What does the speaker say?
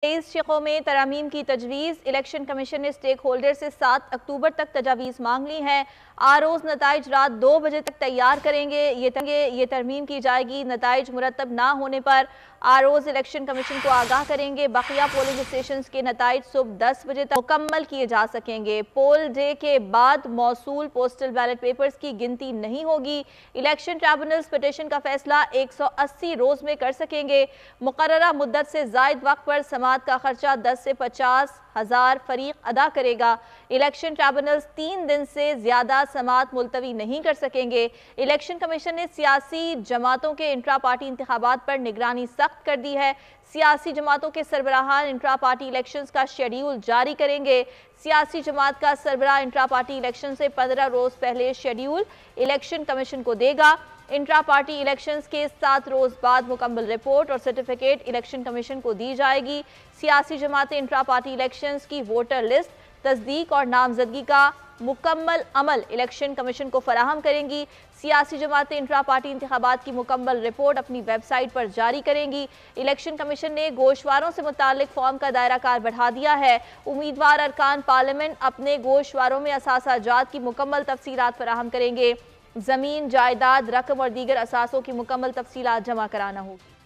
23 शिकों में तरमीम की तजवीज़। इलेक्शन कमीशन ने स्टेक होल्डर से 7 अक्टूबर तक तजावीज़ मांग ली हैं। आरोज़ नताइज रात 2 बजे तक तैयार करेंगे। ये तरमीम की जाएगी। नताइज मुरतब ना होने पर आरोज़ इलेक्शन कमीशन को आगाह करेंगे। बकिया पोलिंग स्टेशन के नताइज सुबह 10 बजे तक मुकम्मल किए जा सकेंगे। पोल डे के बाद मौसूल पोस्टल बैलेट पेपर्स की गिनती नहीं होगी। इलेक्शन ट्रिब्यूनल्स पिटीशन का फैसला 180 रोज में कर सकेंगे। मुकर्ररा मुद्दत से जायद वक्त पर समात का खर्चा 10 से 50,000 फरीक अदा करेगा। इलेक्शन ट्रिब्यूनल्स 3 दिन से ज्यादा समात मुलतवी नहीं कर सकेंगे। इलेक्शन कमीशन ने सियासी जमातों के इंट्रा पार्टी इंतखाबात पर निगरानी सख्त कर दी है। सियासी जमातों के सरबराहान इंट्रा पार्टी इलेक्शंस का शेड्यूल जारी करेंगे। सियासी जमात का सरबराह इंट्रा पार्टी इलेक्शन से 15 रोज पहले शेड्यूल इलेक्शन कमीशन को देगा। इंट्रा पार्टी इलेक्शंस के 7 रोज बाद मुकम्मल रिपोर्ट और सर्टिफिकेट इलेक्शन कमीशन को दी जाएगी। सियासी जमातें इंट्रा पार्टी इलेक्शंस की वोटर लिस्ट तस्दीक और नामजदगी का मुकम्मल अमल इलेक्शन कमीशन को फराहम करेंगी। सियासी जमातें इंट्रा पार्टी इंतखाबात की मुकम्मल रिपोर्ट अपनी वेबसाइट पर जारी करेंगी। इलेक्शन कमीशन ने गोशवारों से मुतालिक फॉर्म का दायरा कार बढ़ा दिया है। उम्मीदवार अरकान पार्लियामेंट अपने गोशवारों में असासाजात की मुकम्मल तफसीलात फराहम करेंगे। जमीन, जायदाद, रकम और दीगर असासों की मुकम्मल तफसीलात जमा कराना होगी।